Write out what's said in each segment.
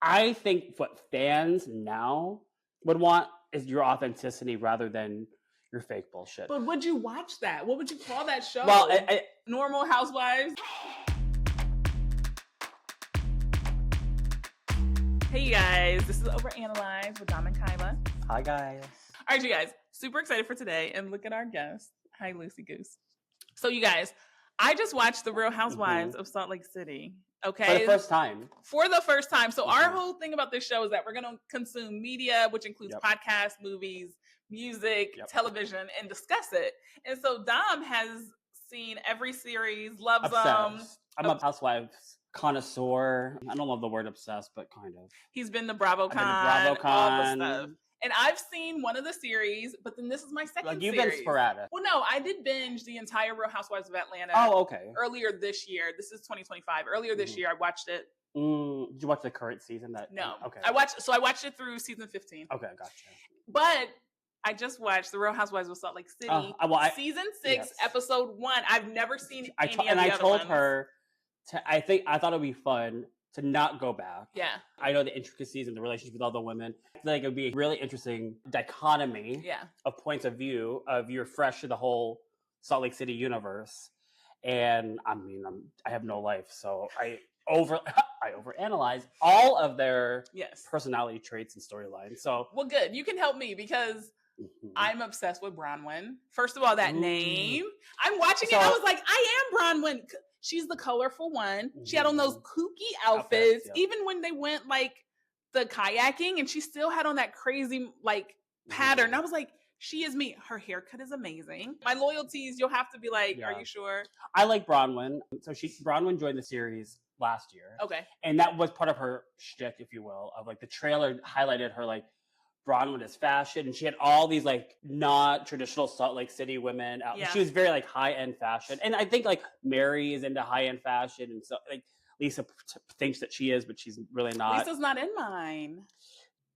I think what fans now would want is your authenticity rather than your fake bullshit. But would you watch that? What would you call that show? Well, Normal Housewives? Hey, you guys. This is Overanalyze with Dom and Kyla. Hi, guys. All right, you guys. Super excited for today. And look at our guest. Hi, Lucy Goose. So, you guys, I just watched The Real Housewives of Salt Lake City. Okay. For the first time. For the first time. So our whole thing about this show is that we're going to consume media, which includes podcasts, movies, music, television, and discuss it. And so Dom has seen every series, loves them. I'm a Housewives connoisseur. I don't love the word obsessed, but kind of. He's been to BravoCon, all the stuff. And I've seen one of the series, but then this is my second series. You've been sporadic. Well, no, I did binge the entire Real Housewives of Atlanta. Oh, okay. Earlier this year. This is 2025. Earlier this year, I watched it. Did you watch the current season? No. Okay. I watched it through season 15. Okay, gotcha. But I just watched The Real Housewives of Salt Lake City, season 6, episode 1. I've never seen any of the other ones. And I told her, I thought it would be fun to not go back. Yeah. I know the intricacies and the relationship with all the women. I feel like it would be a really interesting dichotomy of points of view of you're fresh to the whole Salt Lake City universe. And I mean, I have no life, so I overanalyze all of their personality traits and storylines. So, well, good. You can help me because I'm obsessed with Bronwyn. First of all, that name. I'm watching it. I was like, I am Bronwyn. She's the colorful one. She had on those kooky outfits. Even when they went like the kayaking, and she still had on that crazy like pattern. I was like, she is me. Her haircut is amazing. My loyalties, you'll have to be like, are you sure? I like Bronwyn. So Bronwyn joined the series last year. Okay. And that was part of her shtick, if you will, of like the trailer highlighted her like Bronwyn is fashion, and she had all these like not traditional Salt Lake City women out. She was very like high end fashion, and I think like Mary is into high end fashion, and so like Lisa thinks that she is, but she's really not. Lisa's not in mine.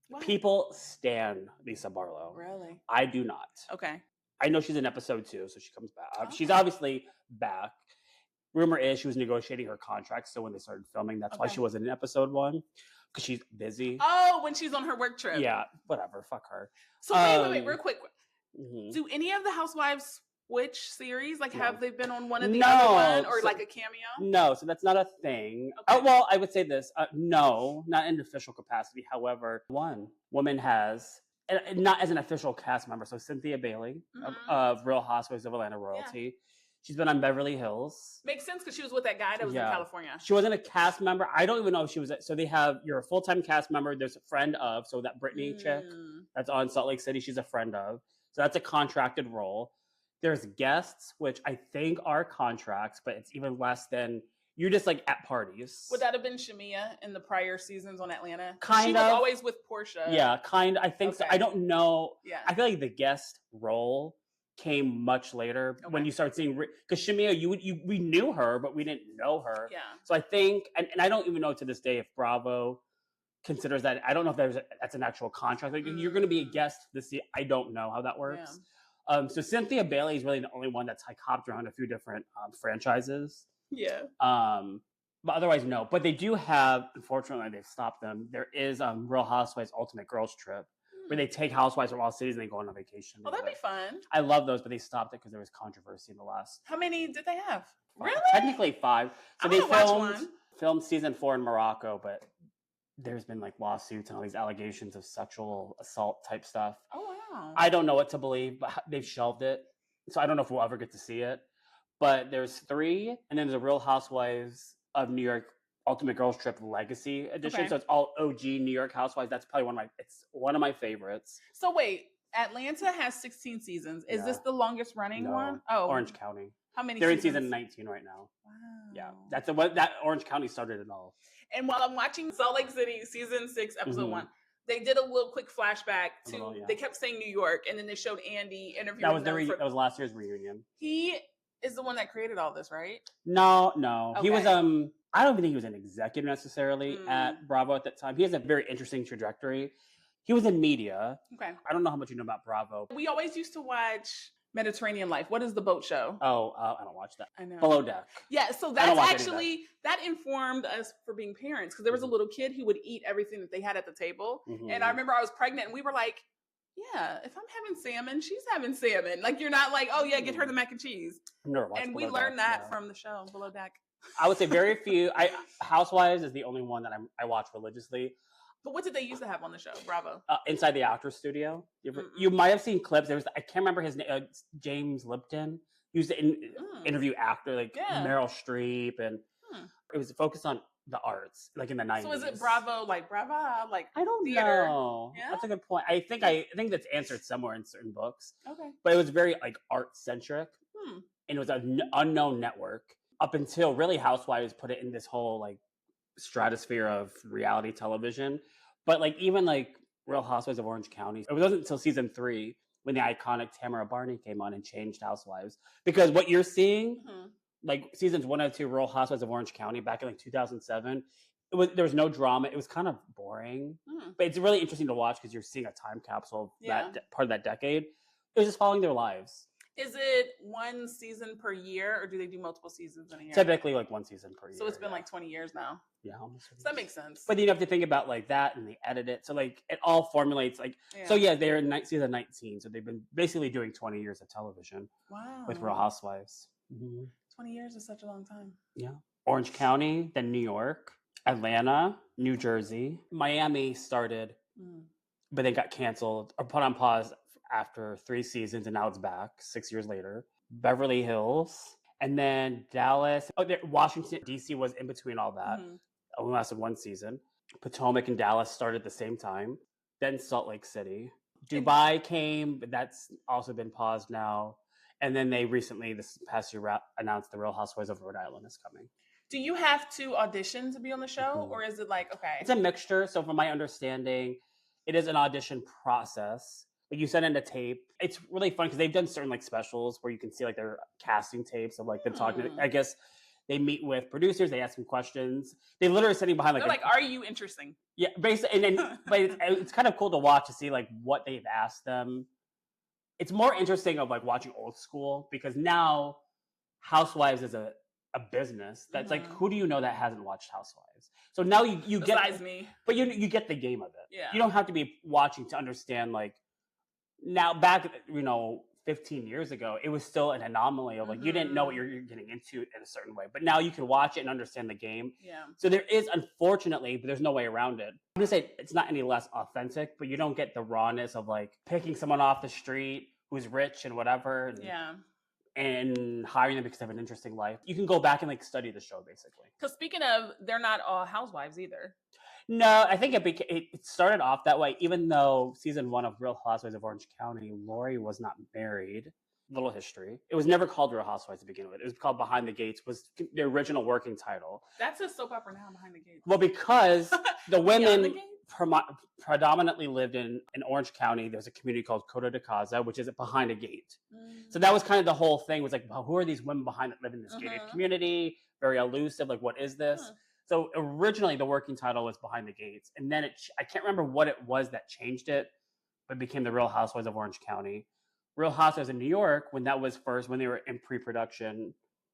What? People stan Lisa Barlow. Really? I do not. Okay. I know she's in episode 2, so she comes back. She's obviously back. Rumor is she was negotiating her contract, so when they started filming, that's why she wasn't in episode 1. Because she's busy. Oh, when she's on her work trip. Yeah, whatever. Fuck her. So wait, real quick. Do any of the Housewives switch series? Like, have they been on one of the other one or like a cameo? No, so that's not a thing. Okay. Well, I would say this. No, not in official capacity. However, one woman has, and not as an official cast member. So Cynthia Bailey of Real Housewives of Atlanta royalty. Yeah. She's been on Beverly Hills. Makes sense because she was with that guy that was in California. She wasn't a cast member. I don't even know if she was. So they have, you're a full-time cast member. There's a friend of, so that Brittany chick that's on Salt Lake City, she's a friend of. So that's a contracted role. There's guests, which I think are contracts, but it's even less than, you're just like at parties. Would that have been Shamia in the prior seasons on Atlanta? She was always with Portia. Yeah, I think so. I don't know. Yeah. I feel like the guest role came much later when you start seeing, because Shamia, we knew her, but we didn't know her. Yeah. So I think, and I don't even know to this day if Bravo considers that. I don't know if that's an actual contract. Like you're going to be a guest this year. I don't know how that works. Yeah. So Cynthia Bailey is really the only one that's like hopped around a few different franchises. Yeah. But otherwise, no. But they do have, unfortunately, they've stopped them. There is Real Housewives Ultimate Girls Trip, where they take housewives from all cities and they go on a vacation. Oh, that'd be fun. I love those, but they stopped it because there was controversy in the last. How many did they have? Really? Technically 5. So they filmed season 4 in Morocco, but there's been like lawsuits and all these allegations of sexual assault type stuff. Oh, wow. I don't know what to believe, but they've shelved it. So I don't know if we'll ever get to see it. But there's 3, and then there's a Real Housewives of New York Ultimate Girls Trip Legacy Edition. Okay. So it's all OG New York Housewives. That's probably one of my favorites. So wait, Atlanta has 16 seasons. Is this the longest running one? Oh, Orange County. How many They're seasons? in season 19 right now. Wow. Yeah. That's that Orange County started it all. And while I'm watching Salt Lake City season 6, episode 1, they did a little quick flashback to, they kept saying New York, and then they showed Andy interviewing that was last year's reunion. He is the one that created all this, right? No. Okay. He was I don't think he was an executive necessarily at Bravo at that time. He has a very interesting trajectory. He was in media. Okay. I don't know how much you know about Bravo. We always used to watch Mediterranean Life. What is the boat show? Oh, I don't watch that. I know. Below Deck. Yeah, so that's actually, that informed us for being parents because there was a little kid who would eat everything that they had at the table. And I remember I was pregnant and we were like, yeah, if I'm having salmon, she's having salmon. Like, you're not like, oh yeah, get her the mac and cheese. And we learned that from the show, Below Deck. I would say very few. Housewives is the only one that I watch religiously. But what did they used to have on the show? Bravo. Inside the Actors Studio. You might have seen clips. I can't remember his name. James Lipton. He used to interview actor like Meryl Streep, and it was focused on the arts, like in the 90s. So is it Bravo, like Brava, like I don't theater? know. Yeah? That's a good point. I think that's answered somewhere in certain books. Okay. But it was very like art centric, and it was an unknown network up until really Housewives put it in this whole like stratosphere of reality television. But like even like Real Housewives of Orange County, it wasn't until season 3 when the iconic Tamara Barney came on and changed Housewives. Because what you're seeing, like seasons 1 and 2 Real Housewives of Orange County back in like 2007, there was no drama. It was kind of boring, but it's really interesting to watch because you're seeing a time capsule of that part of that decade. It was just following their lives. Is it one season per year, or do they do multiple seasons in a year? Typically, like one season per year. So it's been like 20 years now. Yeah, almost. So that makes sense. But you have to think about like that, and they edit it, so like it all formulates like. Yeah. So yeah, they're in season 19, so they've been basically doing 20 years of television. Wow. With Real Housewives. 20 years is such a long time. Yeah. Orange County, then New York, Atlanta, New Jersey, Miami started, but they got canceled or put on pause after 3 seasons, and now it's back 6 years later. Beverly Hills, and then Dallas. Washington, D.C. was in between all that. Only lasted 1 season. Potomac and Dallas started at the same time. Then Salt Lake City. Dubai came, but that's also been paused now. And then they recently, this past year, announced the Real Housewives of Rhode Island is coming. Do you have to audition to be on the show, or is it like, okay? It's a mixture. So from my understanding, it is an audition process. Like you send in a tape. It's really fun because they've done certain like specials where you can see like their casting tapes of like them talking. I guess they meet with producers. They ask them questions. They literally sitting behind like. They're like, "Are you interesting?" Yeah, basically, and then but it's kind of cool to watch to see like what they've asked them. It's more interesting of like watching old school because now Housewives is a business that's like, who do you know that hasn't watched Housewives? So now you get besides me, but you get the game of it. Yeah, you don't have to be watching to understand like. Now, back, 15 years ago, it was still an anomaly of like, you didn't know what you're getting into in a certain way. But now you can watch it and understand the game. Yeah. So there is, unfortunately, but there's no way around it. I'm going to say it's not any less authentic, but you don't get the rawness of like picking someone off the street who's rich and whatever. And hiring them because they have an interesting life. You can go back and like study the show, basically. Because speaking of, they're not all housewives either. No, I think it started off that way, even though season 1 of Real Housewives of Orange County, Lori was not married. Little history. It was never called Real Housewives to begin with. It was called Behind the Gates, was the original working title. That's a soap opera now, Behind the Gates. Well, because the women predominantly lived in Orange County. There's a community called Coto de Casa, which is behind a gate. So that was kind of the whole thing, was like, well, who are these women behind that live in this gated community? Very elusive, like, what is this? So originally the working title was Behind the Gates. And then I can't remember what it was that changed it, but it became the Real Housewives of Orange County. Real Housewives in New York, when that was first, when they were in pre-production,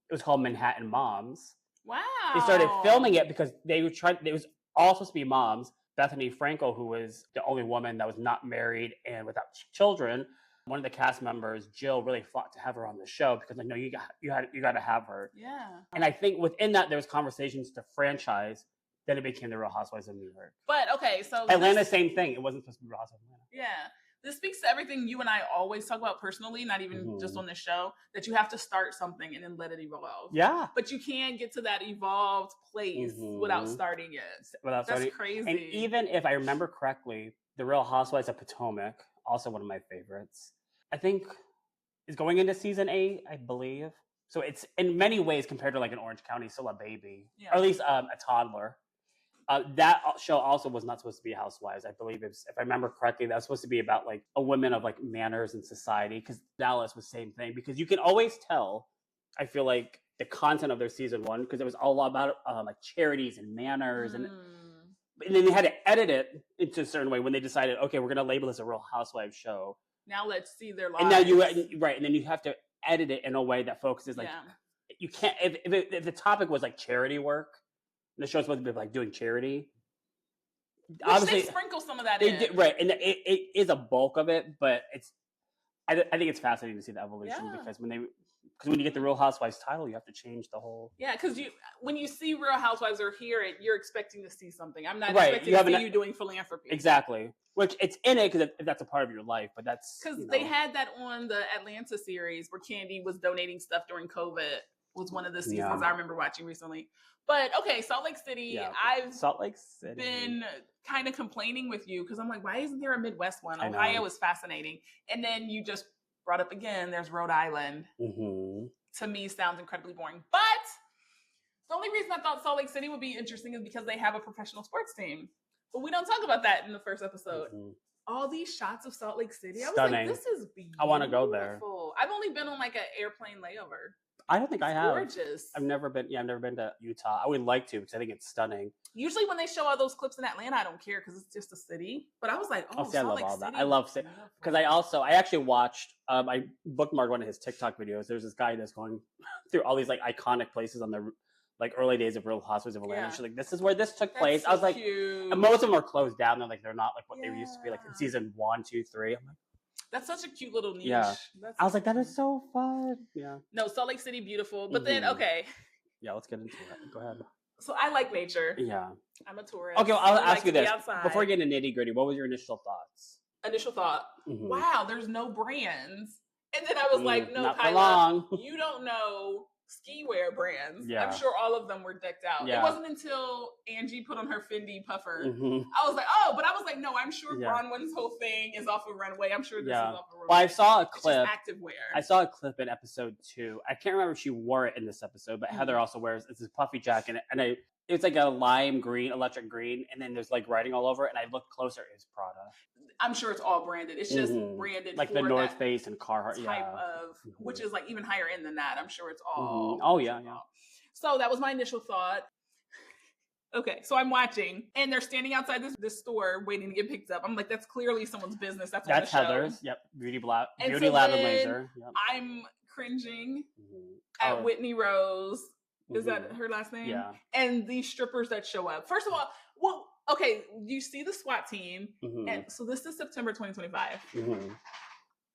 it was called Manhattan Moms. Wow. They started filming it because it was all supposed to be moms. Bethany Frankel, who was the only woman that was not married and without children, one of the cast members, Jill, really fought to have her on the show because like, no, you got to have her. Yeah. And I think within that there was conversations to franchise. Then it became the Real Housewives of New York. But okay, so Atlanta, same thing. It wasn't supposed to be Real Housewives of Atlanta. Yeah. This speaks to everything you and I always talk about personally, not even just on this show, that you have to start something and then let it evolve. Yeah. But you can't get to that evolved place without starting it. That's crazy. And even if I remember correctly, the Real Housewives of Potomac, also one of my favorites, I think is going into season 8, I believe. So it's in many ways compared to like an Orange County, still a baby, or at least a toddler. That show also was not supposed to be Housewives. I believe if I remember correctly, that was supposed to be about like a woman of like manners in society. Because Dallas was the same thing. Because you can always tell, I feel like, the content of their season 1, because it was all about like charities and manners, and then they had to edit it into a certain way when they decided, okay, we're going to label this a Real Housewives show. Now let's see their lives. And now and then you have to edit it in a way that focuses like you can't. If the topic was like charity work, and the show's supposed to be like doing charity. Obviously, they sprinkle some of that in. And it is a bulk of it, but I think it's fascinating to see the evolution because when you get the Real Housewives title, you have to change the whole. Yeah, because when you see Real Housewives or hear it, you're expecting to see something. I'm not expecting to see you doing philanthropy. Exactly, which it's in it because if that's a part of your life, but that's because they had that on the Atlanta series where Kandi was donating stuff during COVID. Was one of the seasons I remember watching recently. But okay, Salt Lake City. Yeah. I've been kind of complaining with you because I'm like, why isn't there a Midwest one? Ohio is fascinating. And then you just brought up again, there's Rhode Island. Mm-hmm. To me, sounds incredibly boring. But the only reason I thought Salt Lake City would be interesting is because they have a professional sports team. But we don't talk about that in the first episode. Mm-hmm. All these shots of Salt Lake City. Stunning. I was like, this is beautiful. I want to go there. I've only been on like an airplane layover. I don't think I have. Gorgeous. I've never been to Utah. I would like to because I think it's stunning. Usually when they show all those clips in Atlanta, I don't care because it's just a city. But I was like, I love all that. I love City because I actually watched. I bookmarked one of his TikTok videos. There's this guy that's going through all these like iconic places on the like early days of Real Housewives of Atlanta. Yeah. She's like, this is where this took place. I was like, and most of them are closed down. They're not like what they used to be like in season 1, 2, 3. I'm like. That's such a cute little niche. Yeah. I was like, that is so fun. Yeah. No, Salt Lake City, beautiful. But then, okay. Yeah, let's get into it. Go ahead. So I like nature. Yeah. I'm a tourist. Okay, well, I'll ask you this. Before we get into nitty gritty, what was your initial thoughts? Initial thought, wow, there's no brands. And then I was like, no, not Kyla, you don't know ski wear brands. Yeah. I'm sure all of them were decked out. Yeah. It wasn't until Angie put on her Fendi puffer. I was like, no, I'm sure Bronwyn's whole thing is off a runway. I'm sure this is off a runway. Well, I saw a clip. Activewear. I saw a clip in episode 2. I can't remember if she wore it in this episode, but Heather also wears it's this puffy jacket, and it's like a lime green, electric green, and then there's like writing all over it. And I looked closer, it's Prada. I'm sure it's all branded. It's just branded like for the North Face and Carhartt type of, which is like even higher end than that. I'm sure it's all. Oh yeah. So that was my initial thought. Okay, so I'm watching, and they're standing outside this store waiting to get picked up. I'm like, that's clearly someone's business. That's Heather's. Yep, Beauty Lab and Laser. Yep. I'm cringing at Whitney Rose. Is that her last name? Yeah. And these strippers that show up. First of all, okay, you see the SWAT team, and so this is September 2025.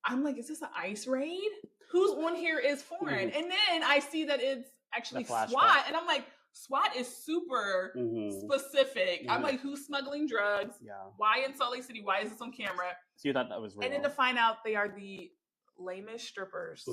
I'm like, is this an ICE raid? Who's on here is foreign? And then I see that it's actually SWAT, and I'm like, SWAT is super specific. I'm like, who's smuggling drugs? Yeah. Why in Salt Lake City? Why is this on camera? So you thought that was real. And then to find out they are the lamest strippers.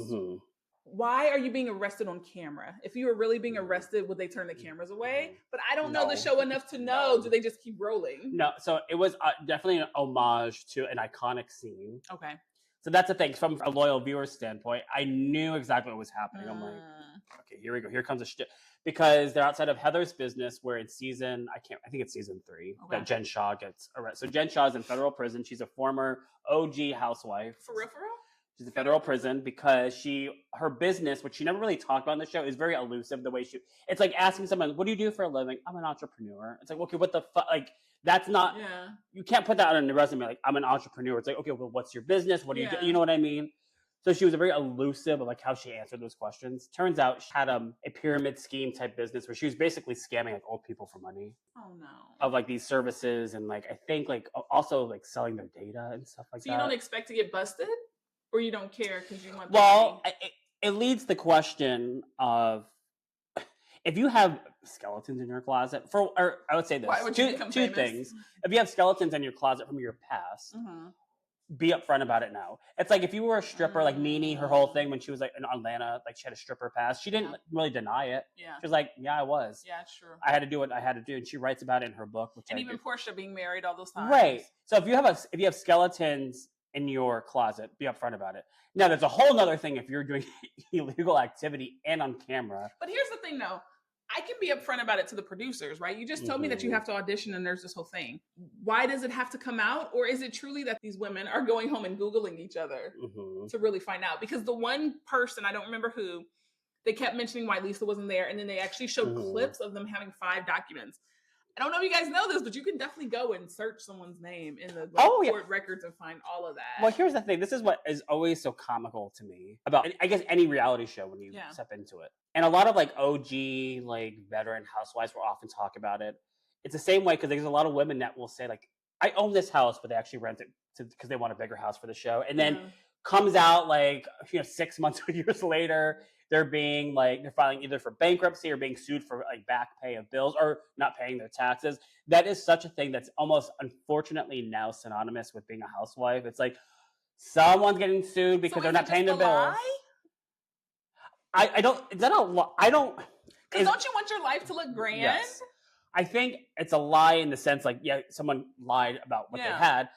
Why are you being arrested on camera? If you were really being arrested, would they turn the cameras away? But I don't know the show enough to know. Do they just keep rolling? No. So it was definitely an homage to an iconic scene. Okay. So that's the thing. From a loyal viewer standpoint, I knew exactly what was happening. I'm like, okay, here we go. Here comes a shit. Because they're outside of Heather's business where it's I think it's season 3 that Jen Shah gets arrested. So Jen Shah is in federal prison. She's a former OG housewife. For real? She's in federal prison because her business, which she never really talked about on the show, is very elusive. The way it's like asking someone, what do you do for a living? I'm an entrepreneur. It's like, okay, what the fuck? Like, that's not, you can't put that on a resume. Like, I'm an entrepreneur. It's like, okay, well, what's your business? What do you do? You know what I mean? So she was very elusive of like how she answered those questions. Turns out she had a pyramid scheme type business where she was basically scamming like old people for money. Oh no. Of like these services and like, I think like also like selling their data and stuff like that. So you don't expect to get busted? Or you don't care because you want the money? It leads the question of if you have skeletons in your closet or I would say this two things. If you have skeletons in your closet from your past, be upfront about it now. It's like if you were a stripper like Nene, her whole thing when she was like in Atlanta, like she had a stripper past. She didn't really deny it. Yeah. She was like, yeah, I was. Yeah, it's true. I had to do what I had to do. And she writes about it in her book. And even Portia being married all those times. Right. So if you have skeletons in your closet, be upfront about it. Now, there's a whole nother thing if you're doing illegal activity and on camera. But here's the thing, though. I can be upfront about it to the producers, right? You just told me that you have to audition and there's this whole thing. Why does it have to come out? Or is it truly that these women are going home and Googling each other to really find out? Because the one person, I don't remember who, they kept mentioning why Lisa wasn't there. And then they actually showed clips of them having 5 documents. I don't know if you guys know this, but you can definitely go and search someone's name in the court records and find all of that. Well, here's the thing. This is what is always so comical to me about, I guess, any reality show when you step into it. And a lot of like OG, like veteran housewives will often talk about it. It's the same way because there's a lot of women that will say like, I own this house, but they actually rent it because they want a bigger house for the show. And then comes out like 6 months or years later, they're filing either for bankruptcy or being sued for like back pay of bills or not paying their taxes. That is such a thing that's almost unfortunately now synonymous with being a housewife. It's like someone's getting sued because they're not paying their bills. I don't. Is that a lie? I don't. Because don't you want your life to look grand? Yes. I think it's a lie in the sense like, someone lied about what they had.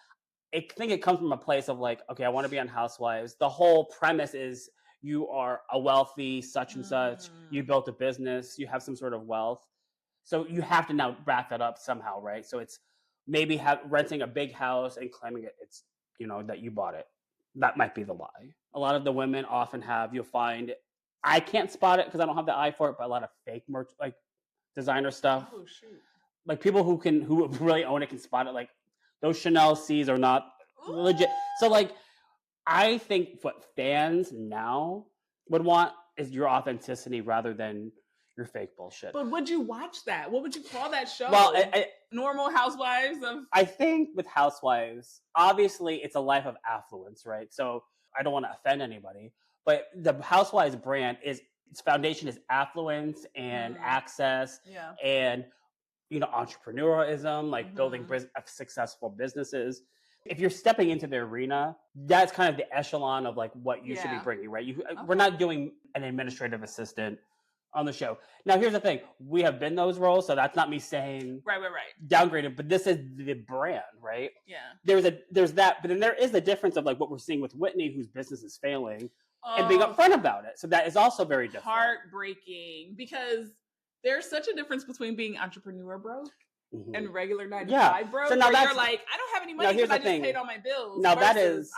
I think it comes from a place of like, okay, I want to be on Housewives. The whole premise is you are a wealthy such and such. You built a business. You have some sort of wealth. So you have to now wrap that up somehow, right? So it's maybe renting a big house and claiming it's, that you bought it. That might be the lie. A lot of the women often you'll find, I can't spot it because I don't have the eye for it, but a lot of fake merch, like designer stuff. Oh, shoot. Like people who really own it can spot it. Like those Chanel C's are not legit. So like, I think what fans now would want is your authenticity rather than your fake bullshit. But would you watch that? What would you call that show? Well, Normal Housewives of... I think with Housewives, obviously it's a life of affluence, right? So I don't want to offend anybody, but the Housewives brand its foundation is affluence and access and entrepreneurialism, like building successful businesses. If you're stepping into the arena, that's kind of the echelon of like what you should be bringing, right? We're not doing an administrative assistant on the show. Now, here's the thing. We have been those roles, so that's not me saying right. downgraded, but this is the brand, right? Yeah. There's that, but then there is the difference of like what we're seeing with Whitney, whose business is failing, and being upfront about it. So that is also very different. Heartbreaking, because there's such a difference between being entrepreneur broke and regular 9-to-5 broke. So now you're like, I don't have any money because I just paid all my bills. Now I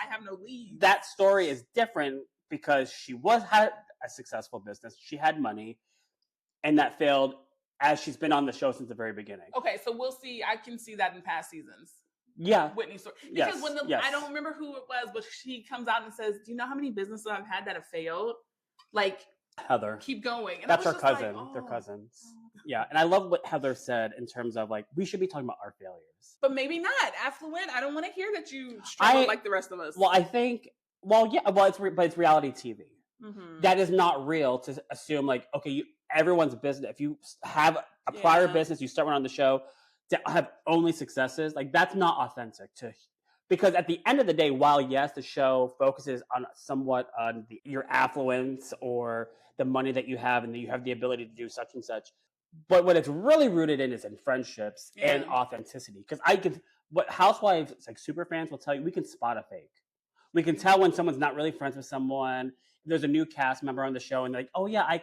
have no leave. That story is different because she had a successful business. She had money, and that failed as she's been on the show since the very beginning. Okay, so we'll see. I can see that in past seasons. Yeah. Whitney's story. Because I don't remember who it was, but she comes out and says, do you know how many businesses I've had that have failed? Like, Heather. Keep going. And that's her cousin. Like, they're cousins. Yeah. And I love what Heather said in terms of like, we should be talking about our failures. But maybe not. Affluent. I don't want to hear that you struggle like the rest of us. Well, I think, it's reality TV. That is not real to assume like, okay, everyone's business. If you have a prior business, you start one on the show to have only successes, like that's not authentic because at the end of the day, while yes, the show focuses on somewhat on your affluence or the money that you have and that you have the ability to do such and such, but what it's really rooted in is in friendships and authenticity. Because what Housewives, like super fans will tell you, we can spot a fake. We can tell when someone's not really friends with someone. There's a new cast member on the show and they're like, oh yeah,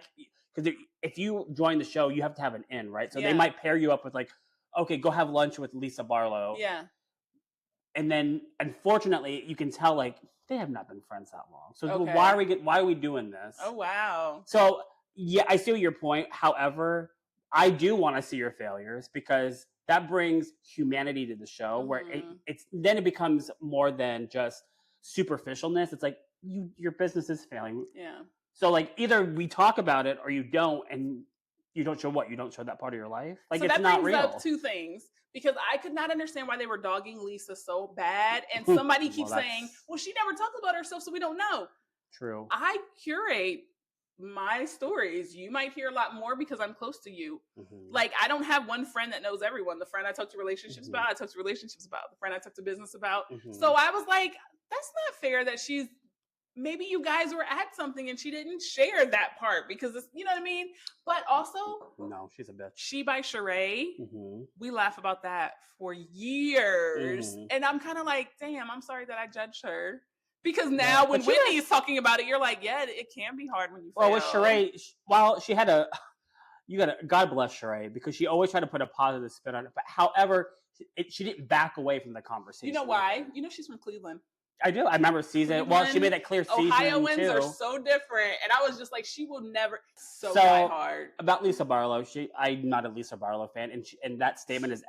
because if you join the show, you have to have an in, right? So they might pair you up with like, okay, go have lunch with Lisa Barlow. Yeah. And then, unfortunately, you can tell like they have not been friends that long. So why are we doing this? Oh wow. So yeah, I see your point. However, I do want to see your failures because that brings humanity to the show, where it becomes more than just superficialness. It's like your business is failing. Yeah. So like either we talk about it or you don't, and you don't show what? You don't show that part of your life? Like so it's not real. That brings up two things. Because I could not understand why they were dogging Lisa so bad. And somebody keeps saying, well, she never talked about herself, so we don't know. True. I curate my stories. You might hear a lot more because I'm close to you. Like, I don't have one friend that knows everyone. The friend I talk to relationships about, I talk to relationships about. The friend I talk to business about. So I was like, that's not fair that maybe you guys were at something and she didn't share that part because it's, you know what I mean? But also, no, she's a bitch. She by Sheree, we laugh about that for years. And I'm kind of like, damn, I'm sorry that I judged her. Because now when Whitney is talking about it, you're like, yeah, it can be hard when you fail. Well, with Sheree, she had God bless Sheree, because she always tried to put a positive spin on it. But however, she didn't back away from the conversation. You know why? You know she's from Cleveland. I do. I remember season. Well, she made that clear. Ohioans season 2 are so different, and I was just like, she will never. So die hard. About Lisa Barlow, I'm not a Lisa Barlow fan, and that statement is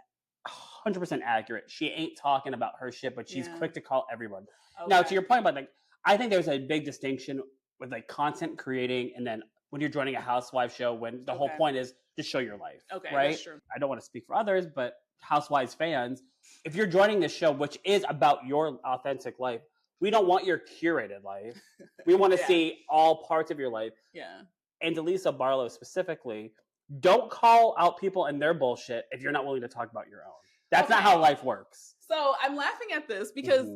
100% accurate. She ain't talking about her shit, but she's quick to call everyone. Okay. Now, to your point about like, I think there's a big distinction with like content creating, and then when you're joining a Housewives show, when the whole point is to show your life. Okay, right? That's true. I don't want to speak for others, but Housewives fans, if you're joining this show, which is about your authentic life, we don't want your curated life. We want to see all parts of your life. Yeah. And to Lisa Barlow specifically, don't call out people and their bullshit if you're not willing to talk about your own. That's not how life works. So I'm laughing at this because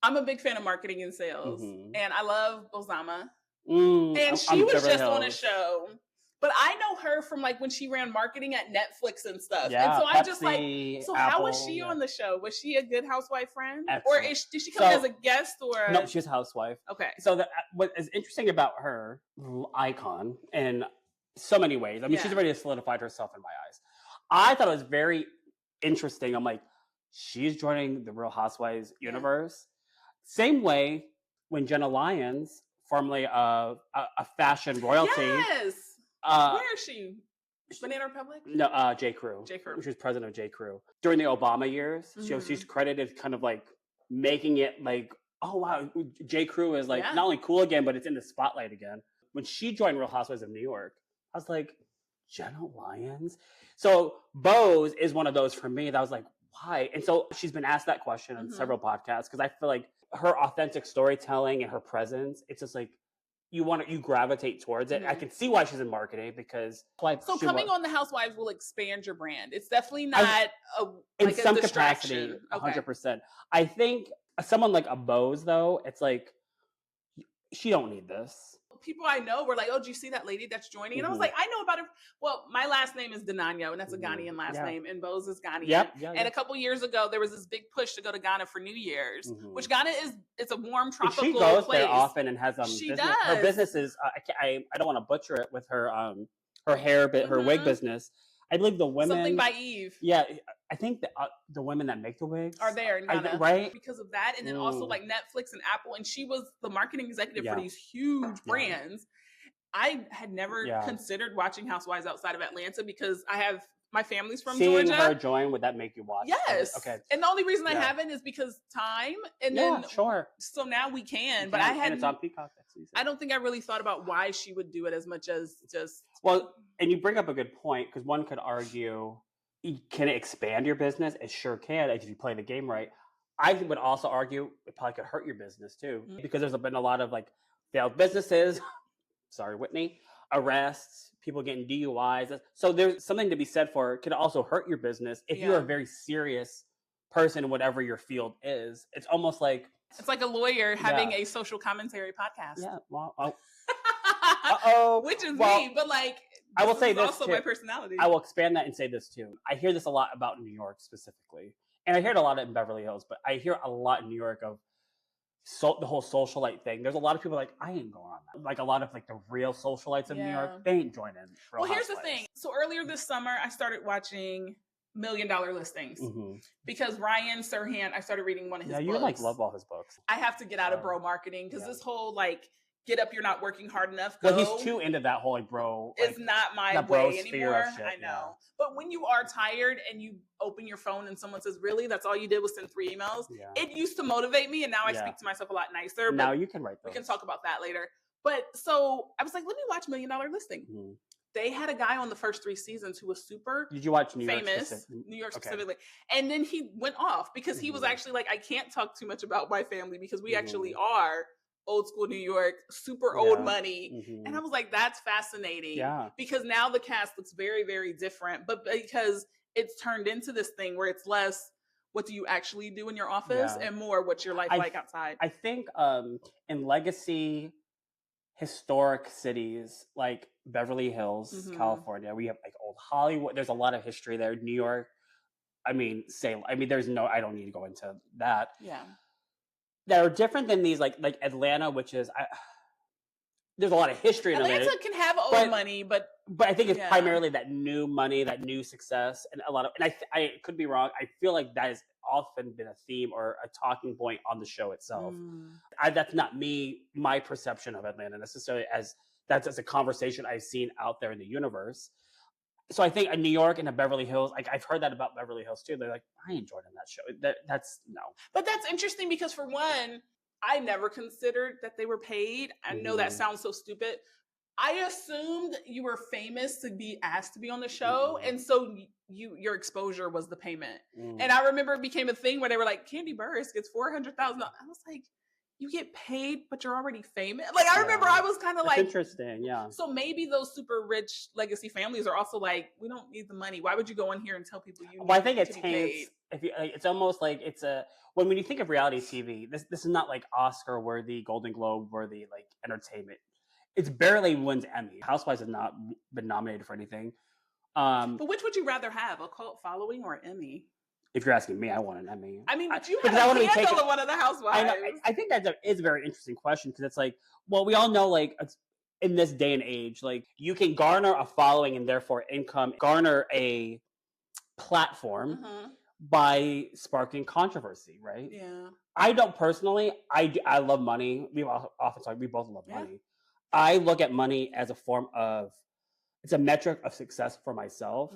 I'm a big fan of marketing and sales, and I love Ozama. And she was just on a show. But I know her from like when she ran marketing at Netflix and stuff. Yeah, and so I'm just like, so Apple, how was she on the show? Was she a good housewife friend? Excellent. Or did she come as a guest or? No, she's a housewife. Okay. So what is interesting about her, icon in so many ways. I mean, she's already solidified herself in my eyes. I thought it was very interesting. I'm like, she's joining the Real Housewives universe. Same way when Jenna Lyons, formerly a fashion royalty. Yes. Where is she? Banana Republic? No, J. Crew. J. Crew. She was president of J. Crew. During the Obama years, she's credited kind of like making it like, oh wow, J. Crew is like not only cool again, but it's in the spotlight again. When she joined Real Housewives of New York, I was like, Jenna Lyons? So Bose is one of those for me that I was like, why? And so she's been asked that question on several podcasts because I feel like her authentic storytelling and her presence, it's just like, you gravitate towards it. I can see why she's in marketing because so coming on the Housewives will expand your brand. It's definitely not in some capacity. 100%. I think someone like a Bose though, it's like she don't need this. People I know were like, oh, did you see that lady that's joining? And I was like, I know about her. Well, my last name is Denanyo, and that's a Ghanaian last name, and Bose is Ghanaian. Yep. And a couple years ago, there was this big push to go to Ghana for New Year's, which Ghana it's a warm tropical place. She goes there often and has she business. Does. Her business is I don't want to butcher it with her hair her wig business. I believe the women something by Eve. Yeah, I think the women that make the wigs are there in Ghana, right? Because of that, and then also like Netflix and Apple, and she was the marketing executive for these huge brands. I had never considered watching Housewives outside of Atlanta because my family's from Georgia. Seeing her join, would that make you watch? Yes. Okay. And the only reason I haven't is because time, and then sure. So now we can, but I hadn't. And it's on Peacock that season. I don't think I really thought about why she would do it as much as just. Well, and you bring up a good point because one could argue, can it expand your business? It sure can if you play the game right. I would also argue it probably could hurt your business too because there's been a lot of like failed businesses. Sorry, Whitney. Arrests, people getting DUIs. So there's something to be said for it could also hurt your business if you're a very serious person, whatever your field is. It's almost like it's like a lawyer having a social commentary podcast. Yeah, well, which is me, but like I will say this also too. My personality. I will expand that and say this too. I hear this a lot about New York specifically, and I hear it a lot in Beverly Hills, but I hear a lot in New York of the whole socialite thing. There's a lot of people like, I ain't going on that. Like a lot of like the real socialites of New York, they ain't joining. Well, here's the thing. So earlier this summer, I started watching $1 Million Listings because Ryan Serhant, I started reading one of his books. Yeah, you like love all his books. I have to get out of bro marketing because this whole like, get up, you're not working hard enough. Well, he's too into that whole like bro. It's not my way anymore. I know. But when you are tired and you open your phone and someone says, really, that's all you did was send 3 emails? It used to motivate me, and now I speak to myself a lot nicer. Now you can write those. We can talk about that later. But so I was like, let me watch $1 Million Listing. They had a guy on the first 3 seasons who was super Did you watch famous, New York specifically. And then he went off because he was actually like, I can't talk too much about my family because we actually are old school New York, super old money. And I was like, that's fascinating. Because now the cast looks very, very different. But because it's turned into this thing where it's less what do you actually do in your office and more what's your life like outside. I think in legacy historic cities like Beverly Hills, California, we have like old Hollywood. There's a lot of history there. New York, I mean, Salem. I mean, I don't need to go into that. Yeah. That are different than these like Atlanta, which is there's a lot of history in Atlanta can have old money, but I think it's primarily that new money, that new success, and a lot of, and I could be wrong. I feel like that has often been a theme or a talking point on the show itself. That's not my perception of Atlanta necessarily, as that's as a conversation I've seen out there in the universe. So I think in New York and the Beverly Hills, like I've heard that about Beverly Hills too. They're like, I enjoyed in that show. That's no. But that's interesting because for one, I never considered that they were paid. I know that sounds so stupid. I assumed you were famous to be asked to be on the show, and so your exposure was the payment. And I remember it became a thing where they were like, Candy Burris gets $400,000. I was like, you get paid, but you're already famous. Like I remember, I was kind of like, interesting, yeah. So maybe those super rich legacy families are also like, we don't need the money. Why would you go in here and tell people you? Well, I think it taints. If you, like, it's almost like it's a when you think of reality TV, this is not like Oscar worthy, Golden Globe worthy, like entertainment. It's barely wins Emmy. Housewives has not been nominated for anything. But which would you rather have, a cult following or an Emmy? If you're asking me, I want an Emmy. I mean, but you have a handle of one of the Housewives. I think that is a very interesting question because it's like, well, we all know like in this day and age, like you can garner a following and therefore income, garner a platform by sparking controversy, right? Yeah. I don't personally. I love money. We often talk. We both love money. I look at money as a form of, it's a metric of success for myself.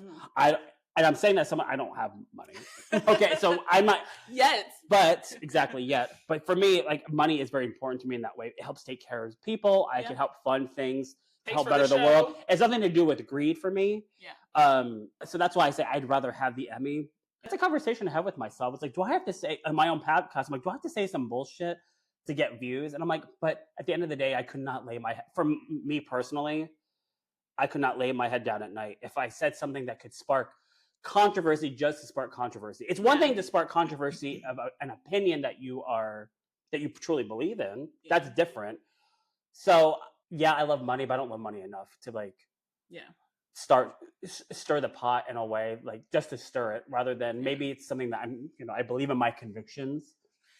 And I'm saying that I don't have money. Okay, so I'm not yet. But exactly yet. But for me, like money is very important to me in that way. It helps take care of people. I can help fund things, help better the world. It's nothing to do with greed for me. Yeah. So that's why I say I'd rather have the Emmy. It's a conversation I have with myself. It's like, do I have to say on my own podcast? I'm like, do I have to say some bullshit to get views? And I'm like, but at the end of the day, I could not lay my head. For me personally, I could not lay my head down at night if I said something that could spark controversy just to spark controversy. It's one thing to spark controversy about an opinion that you truly believe in. That's different. So yeah, I love money, but I don't love money enough to like stir the pot in a way, like just to stir it, rather than maybe it's something that I believe in my convictions.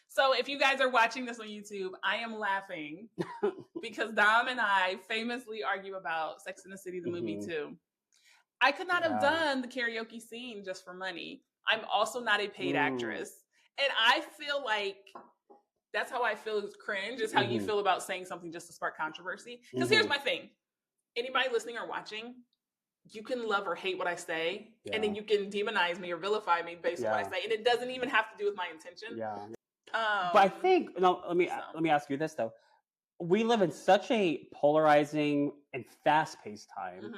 So if you guys are watching this on YouTube, I am laughing because Dom and I famously argue about Sex and the City, the movie too. I could not have done the karaoke scene just for money. I'm also not a paid actress. And I feel like that's how I feel is cringe, is how you feel about saying something just to spark controversy. Because here's my thing. Anybody listening or watching, you can love or hate what I say, and then you can demonize me or vilify me based on what I say. And it doesn't even have to do with my intention. Yeah. But I think, let me ask you this though. We live in such a polarizing and fast-paced time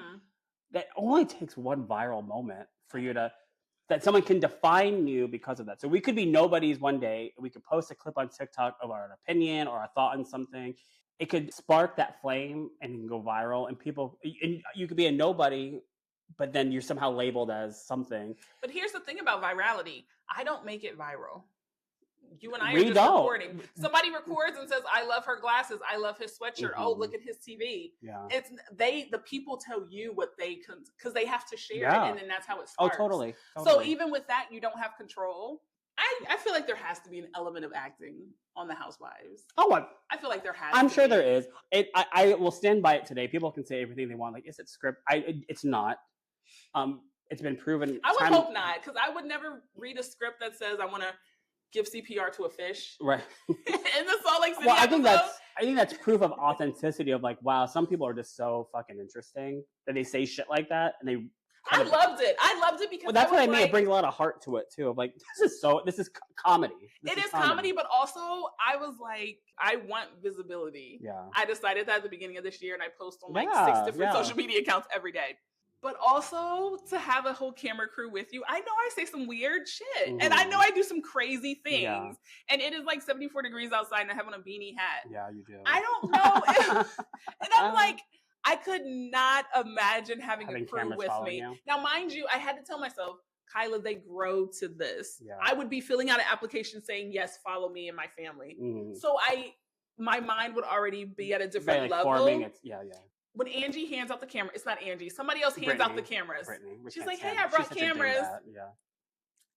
that only takes one viral moment for you that someone can define you because of that. So we could be nobodies one day. We could post a clip on TikTok of our opinion or a thought on something. It could spark that flame and it can go viral. And you could be a nobody, but then you're somehow labeled as something. But here's the thing about virality. I don't make it viral. You and I are just recording. Somebody records and says, I love her glasses. I love his sweatshirt. Oh, look at his TV. Yeah. The people tell you what they can, because they have to share it, and then that's how it starts. Oh, totally. So even with that, you don't have control. I feel like there has to be an element of acting on the Housewives. Oh, I feel like there has I'm sure there is. I will stand by it today. People can say everything they want. Like, is it script? It's not. It's been proven. I would hope not, because I would never read a script that says I want to give CPR to a fish. Right. In the Salt Lake City I think that's proof of authenticity of like, wow, some people are just so fucking interesting that they say shit like that, and they. I loved it. I loved it because that's what I mean. It brings a lot of heart to it too. Of like, this is comedy. It is comedy, but also I was like, I want visibility. Yeah. I decided that at the beginning of this year, and I post on like 6 different social media accounts every day. But also to have a whole camera crew with you. I know I say some weird shit. And I know I do some crazy things. Yeah. And it is like 74 degrees outside and I have on a beanie hat. Yeah, you do. I don't know. And I'm like, I could not imagine having a crew with me. You. Now, mind you, I had to tell myself, Kyla, they grow to this. Yeah. I would be filling out an application saying, yes, follow me and my family. So my mind would already be at a different level. Forming, when Angie hands out the camera, it's not Angie. Somebody else hands out the cameras. She's like, hey, I brought cameras.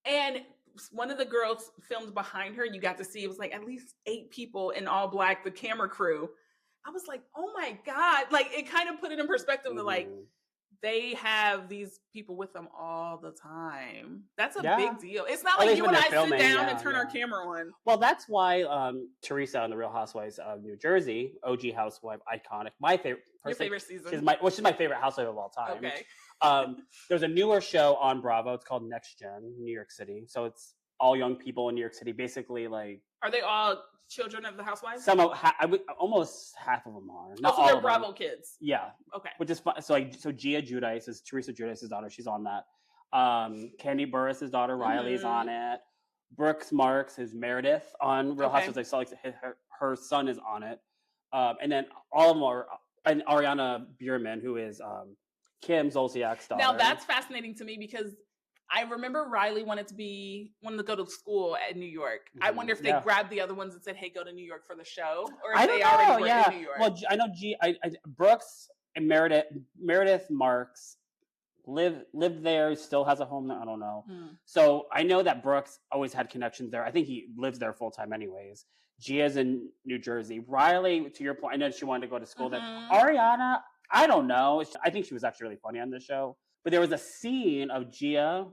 And one of the girls filmed behind her. You got to see, it was like at least 8 people in all black, the camera crew. I was like, oh my God. Like, it kind of put it in perspective that, like, they have these people with them all the time. That's a big deal. It's not like you and I sit down and turn our camera on. Well, that's why Teresa on The Real Housewives of New Jersey, OG housewife, iconic. My favorite. Your favorite season? She's my favorite housewife of all time. Okay. There's a newer show on Bravo. It's called Next Gen, New York City. So it's all young people in New York City. Basically, like. Are they all children of the housewives? Almost half of them are. Not all they're Bravo kids. Yeah. Okay. Which is fun. So Gia Giudice is Teresa Giudice's daughter. She's on that. Candy Burris's daughter Riley's on it. Brooks Marks is Meredith on Real Housewives. I saw like her son is on it. And then all of them are, and Ariana Bierman, who is Kim Zolciak's daughter. Now that's fascinating to me because I remember Riley wanted to go to school at New York. I wonder if they grabbed the other ones and said, "Hey, go to New York for the show," or if they already were in New York. Well, I know Brooks and Meredith Marks lived there, still has a home there. I don't know. So I know that Brooks always had connections there. I think he lives there full time, anyways. Gia's in New Jersey. Riley, to your point, I know she wanted to go to school there. Ariana, I don't know. I think she was actually really funny on this show. But there was a scene of Gia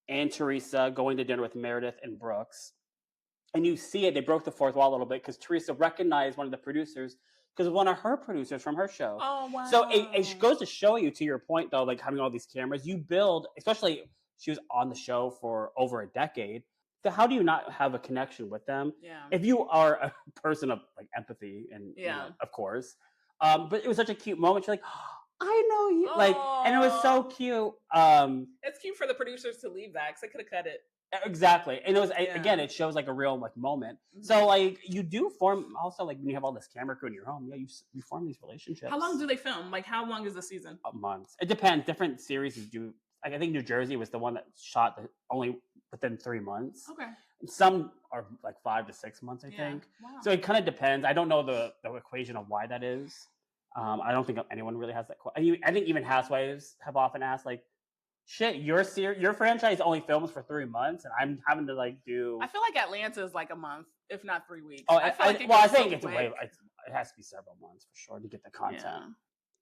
and Teresa going to dinner with Meredith and Brooks. And you see it, they broke the fourth wall a little bit because Teresa recognized one of the producers because one of her producers from her show. Oh, wow. So it goes to show you, to your point, though, like having all these cameras, you build, especially she was on the show for over a decade. So how do you not have a connection with them? Yeah. If you are a person of like empathy and, of course. But it was such a cute moment. You're like, I know you. Like, and it was so cute. It's cute for the producers to leave that because they could have cut it. Exactly. And it was, again, it shows like a real like moment. So like you do form also like when you have all this camera crew in your home, you form these relationships. How long do they film? Like how long is the season? Months. It depends. Different series do. Like, I think New Jersey was the one that shot only within 3 months. Okay. Some are like 5 to 6 months, I think. Wow. So it kind of depends. I don't know the equation of why that is. I don't think anyone really has that. I think even Housewives have often asked, like, shit, your franchise only films for 3 months, and I'm having to like do. I feel like Atlanta is like a month, if not 3 weeks. Oh, I think it's way. It has to be several months for sure to get the content. Yeah.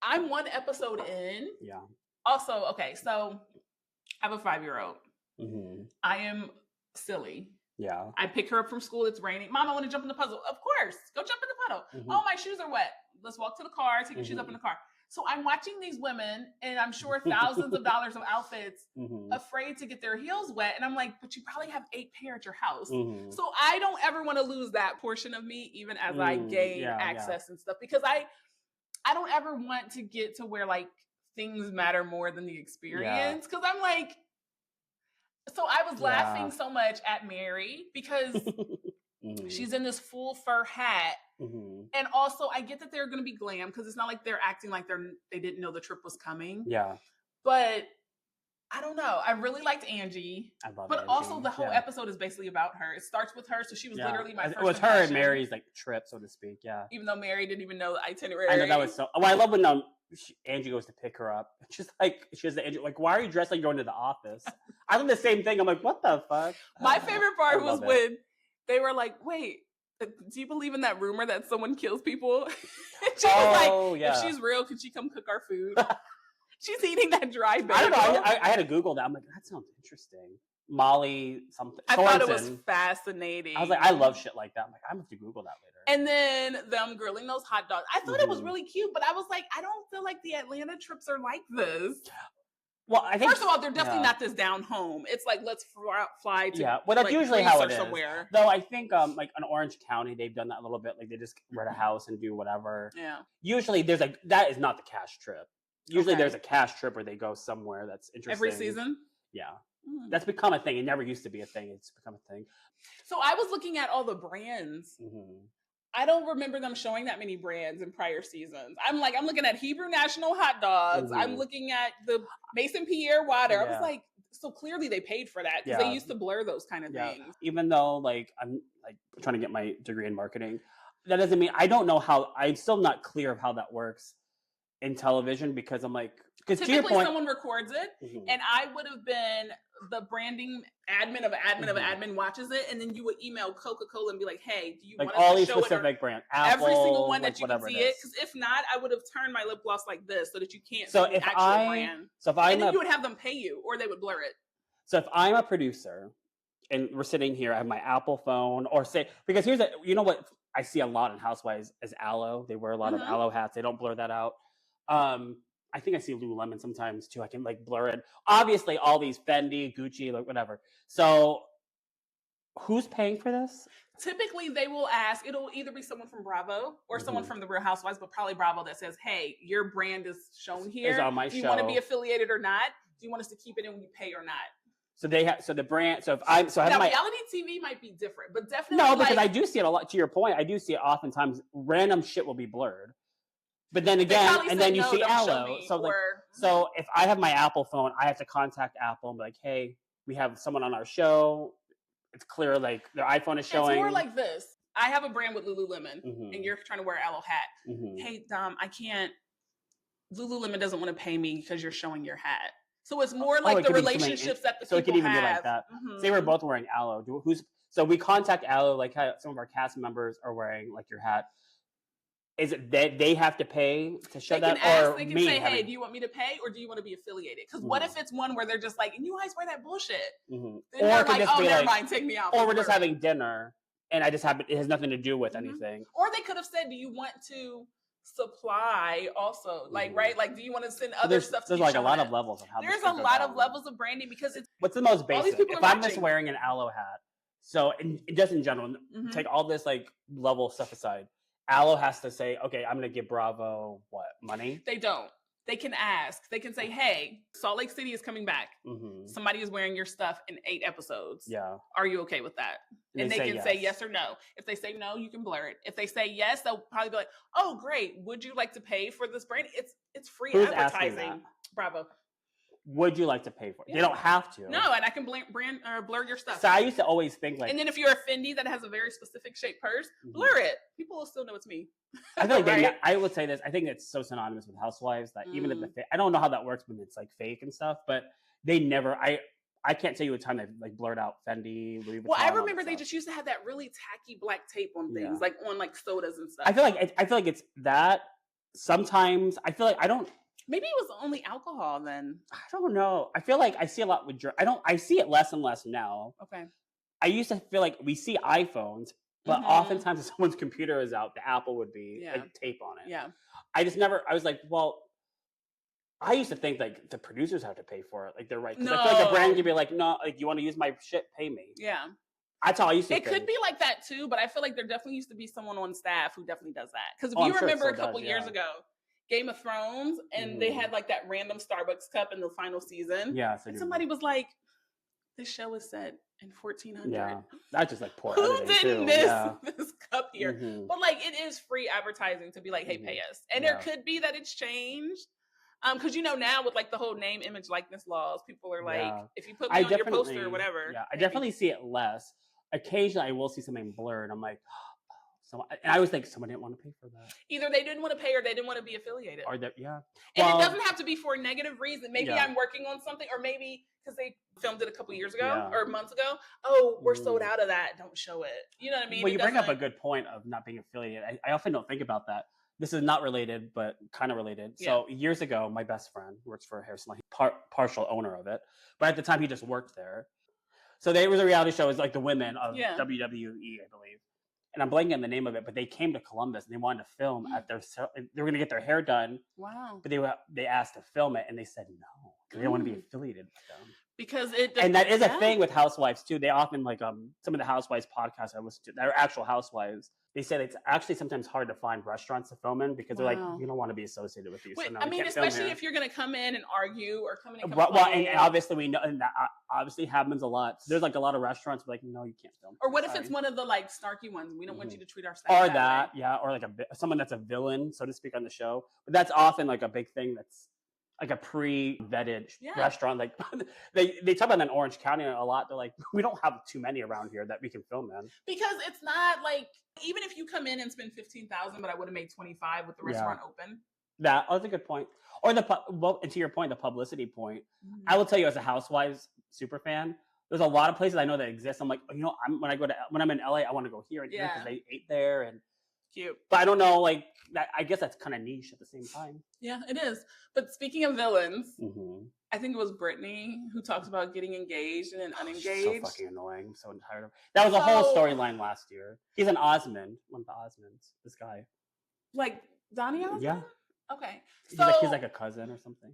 I'm one episode in. Yeah. Also, okay, so I have a 5-year-old. I am silly. Yeah. I pick her up from school. It's raining. Mom, I want to jump in the puddle. Of course. Go jump in the puddle. Oh, my shoes are wet. Let's walk to the car. Take your shoes up in the car. So I'm watching these women, and I'm sure thousands of dollars of outfits, afraid to get their heels wet. And I'm like, but you probably have 8 pair at your house. So I don't ever want to lose that portion of me, even as I gain access and stuff, because I don't ever want to get to where like things matter more than the experience. Because I'm like, so I was laughing so much at Mary because she's in this full fur hat. And also I get that they're going to be glam because it's not like they're acting like they didn't know the trip was coming. Yeah. But I don't know. I really liked Angie. I love But Angie. Also the whole episode is basically about her. It starts with her. So she was literally my first It was impression. her and Mary's like trip, so to speak. Yeah. Even though Mary didn't even know the itinerary. I know that was so. Oh, I love when Angie goes to pick her up. She's like, she has the Angie, like, why are you dressed like you're going to the office? I did the same thing. I'm like, what the fuck? My favorite part was when they were like, wait, do you believe in that rumor that someone kills people? And she was like, if she's real, could she come cook our food? She's eating that dry bagel. I don't know. I had to Google that. I'm like, that sounds interesting. Molly something. I thought it was fascinating. I was like, I love shit like that. I'm like, I'm going to have to Google that later. And then them grilling those hot dogs. I thought it was really cute, but I was like, I don't feel like the Atlanta trips are like this. Well, I think first of all, they're definitely not this down home. It's like let's fly to well, that's like, usually how it is. Somewhere. Though I think like in Orange County, they've done that a little bit. Like they just rent a house and do whatever. Yeah. Usually, that is not the cash trip. Usually, there's a cash trip where they go somewhere that's interesting. Every season. Yeah. That's become a thing. It never used to be a thing. It's become a thing. So I was looking at all the brands. I don't remember them showing that many brands in prior seasons. I'm looking at Hebrew National hot dogs. I'm looking at the Mason Pierre water. I was like, so clearly they paid for that because they used to blur those kind of things. Even though like I'm like trying to get my degree in marketing, that doesn't mean I don't know how. I'm still not clear of how that works in television because I'm like, because typically to your point, someone records it, and I would have been the branding admin of an admin of an admin watches it, and then you would email Coca-Cola and be like, "Hey, do you want all us these to show specific it brands, Apple, every single one that you can see it it?" Because if not, I would have turned my lip gloss like this so that you can't see the actual brand. So if I'm and then you would have them pay you, or they would blur it. So if I'm a producer and we're sitting here, I have my Apple phone, or say, because here's you know what I see a lot in Housewives is aloe. They wear a lot of aloe hats. They don't blur that out. I think I see Lululemon sometimes too. I can like blur it. Obviously, all these Fendi, Gucci, like whatever. So who's paying for this? Typically, they will ask, it'll either be someone from Bravo or someone from the Real Housewives, but probably Bravo, that says, "Hey, your brand is shown here. It's on my Do you want to be affiliated or not? Do you want us to keep it in when you pay or not?" So they have, so the brand, so if I have now, reality TV might be different, but definitely no, because I do see it a lot. To your point, I do see it oftentimes. Random shit will be blurred, but then again, and then you see aloe. So like, so if I have my Apple phone, I have to contact Apple and be like, "Hey, we have someone on our show. It's clear like their iPhone is showing." It's more like this. I have a brand with Lululemon, and you're trying to wear an aloe hat. Hey, Dom, I can't. Lululemon doesn't want to pay me because you're showing your hat. So it's more like the relationships that the people have. So it could even be like that. Say we're both wearing aloe. So we contact aloe, like how some of our cast members are wearing like your hat. Is it that they have to pay to show that, or they can say, "Hey, do you want me to pay, or do you want to be affiliated?" Because what if it's one where they're just like, "And you guys wear that bullshit," then they're like, "Oh, never mind, take me out." Or we're just having dinner, and it has nothing to do with anything. Or they could have said, "Do you want to supply also, like right, like do you want to send other stuff?" There's like a lot of levels of how there's a lot of levels of branding, because it's what's the most basic. If I'm just wearing an aloe hat, so just in general, take all this like level stuff aside, aloe has to say, "Okay, I'm going to give Bravo what money." They don't. They can ask. They can say, "Hey, Salt Lake City is coming back. Somebody is wearing your stuff in 8 episodes. Yeah, are you okay with that?" And they can say yes or no. If they say no, you can blur it. If they say yes, they'll probably be like, "Oh, great. Would you like to pay for this brand? It's free advertising." Bravo. Would you like to pay for it? Yeah. They don't have to. No, and I can blur your stuff. So I used to always think like, and then if you're a Fendi that has a very specific shaped purse, blur it. People will still know it's me. I feel like I would say this. I think it's so synonymous with Housewives that even if I don't know how that works when it's like fake and stuff, but they never. I can't tell you a time they've like blurred out Fendi, Louis Vuitton. Well, I remember they just used to have that really tacky black tape on things, like on like sodas and stuff. I feel like it's that. Sometimes I feel like I don't. Maybe it was only alcohol then. I don't know. I feel like I see a lot with I see it less and less now. Okay. I used to feel like we see iPhones, but oftentimes if someone's computer is out, the Apple would be like tape on it. Yeah. I was like, well, I used to think like the producers have to pay for it. Like they're right. No. I feel like a brand could be like, "No, like you want to use my shit, pay me." Yeah. That's how I used to think. It could be like that too, but I feel like there definitely used to be someone on staff who definitely does that. Because if you remember a couple years ago, Game of Thrones, and they had like that random Starbucks cup in the final season. Yeah. And somebody was like, "This show is set in 1400. Yeah. That's just like poor Who didn't this cup here? But like it is free advertising to be like, "Hey, pay us." And there could be that it's changed. Because now with like the whole name, image, likeness laws, people are like, if you put me on your poster or whatever. Yeah, I definitely see it less. Occasionally I will see something blurred. I'm like, and I always think someone didn't want to pay for that. Either they didn't want to pay or they didn't want to be affiliated. Or that, yeah. And it doesn't have to be for a negative reason. Maybe I'm working on something, or maybe because they filmed it a couple years ago or months ago. Oh, we're sold out of that. Don't show it. You know what I mean? Well, you bring up a good point of not being affiliated. I often don't think about that. This is not related, but kind of related. Yeah. So years ago, my best friend works for a hair salon. He's partial owner of it. But at the time, he just worked there. So there was a reality show. It was like the women of WWE, I believe. And I'm blanking on the name of it, but they came to Columbus and they wanted to film at they were going to get their hair done. Wow. But they asked to film it and they said no. They don't want to be affiliated with them. Because and that is a thing with Housewives too. They often like some of the Housewives podcasts I listen to, they're actual Housewives. They said it's actually sometimes hard to find restaurants to film in because they're like, we don't want to be associated with you. Wait, so no, I mean, especially if you're going to come in and argue or come in and complain. Well, and obviously we know, and that obviously happens a lot. So there's like a lot of restaurants like, no, you can't film. Or what if it's one of the like snarky ones? We don't want you to treat our staff or that way. Or like someone that's a villain, so to speak, on the show. But that's often like a big thing that's like a pre-vetted restaurant. Like they talk about that in Orange County a lot. They're like, we don't have too many around here that we can film in. Because it's not like, even if you come in and spend $15,000, but I would have made $25,000 with the restaurant open. That's a good point. Or and to your point, the publicity point. I will tell you, as a Housewives super fan, there's a lot of places I know that exist. I'm like, when I'm in LA, I want to go here and here because they ate there and cute. But I don't know, like that. I guess that's kind of niche at the same time. Yeah, it is. But speaking of villains, I think it was Brittany who talked about getting engaged and then unengaged. So fucking annoying. I'm so tired of that. Was a whole storyline last year. He's an Osmond, one of the Osmonds. This guy, like Donnie Osmond. Yeah. Okay. So he's like a cousin or something.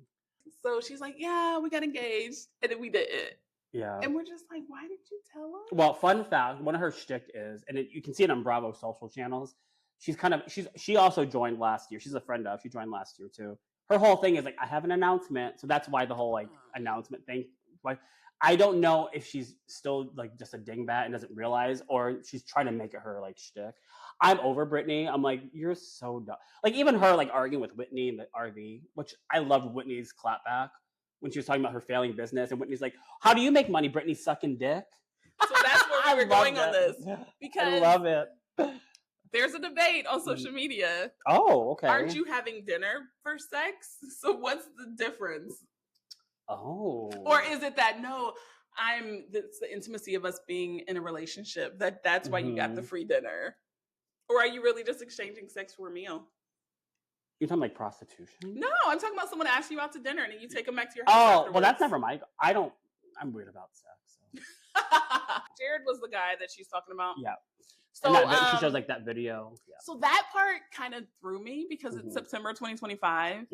So she's like, "Yeah, we got engaged, and then we did it." Yeah. And we're just like, "Why did you tell us?" Well, fun fact: one of her shtick is, and you can see it on Bravo social channels. She also joined last year. She's a friend of. She joined last year too. Her whole thing is like, I have an announcement, so that's why the whole like announcement thing. Like, I don't know if she's still like just a dingbat and doesn't realize, or she's trying to make it her like shtick. I'm over Brittany. I'm like, you're so dumb. Like even her like arguing with Whitney in the RV, which I loved Whitney's clapback when she was talking about her failing business, and Whitney's like, "How do you make money, Brittany? Sucking dick." So that's where we were going on this because I love it. There's a debate on social media. Oh, okay. Aren't you having dinner for sex? So what's the difference? Oh. Or is it that it's the intimacy of us being in a relationship that's why you got the free dinner? Or are you really just exchanging sex for a meal? You're talking like prostitution? No, I'm talking about someone asking you out to dinner and then you take them back to your house. Oh, well, that's never I'm weird about sex. So. Jared was the guy that she's talking about. Yeah. So she shows like that video. Yeah. So that part kind of threw me because it's September 2025,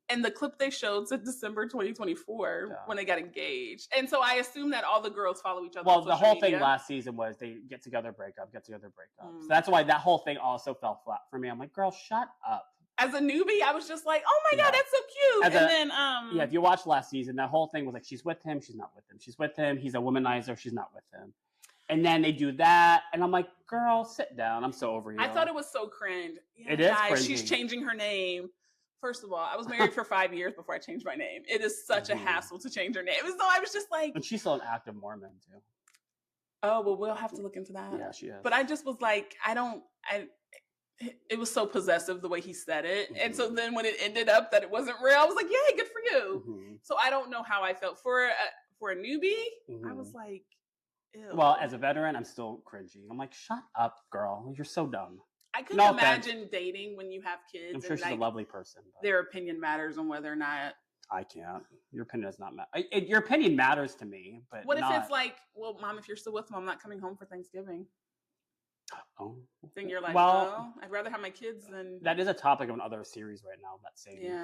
and the clip they showed said December 2024 when they got engaged, and so I assume that all the girls follow each other. Well, the whole thing last season was they get together, break up. So that's why that whole thing also fell flat for me. I'm like, girl, shut up. As a newbie, I was just like, oh my God, that's so cute. Then if you watch last season, that whole thing was like, she's with him, she's not with him. She's with him, he's a womanizer, she's not with him. And then they do that, and I'm like, girl, sit down. I'm so over you. I thought it was so cringe. Yeah, it is cringy. She's changing her name. First of all, I was married for 5 years before I changed my name. It is such a hassle to change her name. So I was just like... And she's still an active Mormon, too. Oh, well, we'll have to look into that. Yeah, she is. But I just was like, it was so possessive the way he said it. And so then when it ended up that it wasn't real, I was like, yay, good for you. So I don't know how I felt. For a newbie, I was like... Ew. Well, as a veteran, I'm still cringy. I'm like, shut up, girl. You're so dumb. I couldn't imagine dating when you have kids. I'm sure she's a lovely person. But their opinion matters on whether or not. I can't. Your opinion does not matter. Your opinion matters to me, but what if it's like, well, Mom, if you're still with them, I'm not coming home for Thanksgiving. Oh. Then you're like, well, I'd rather have my kids than... That is a topic of another series right now,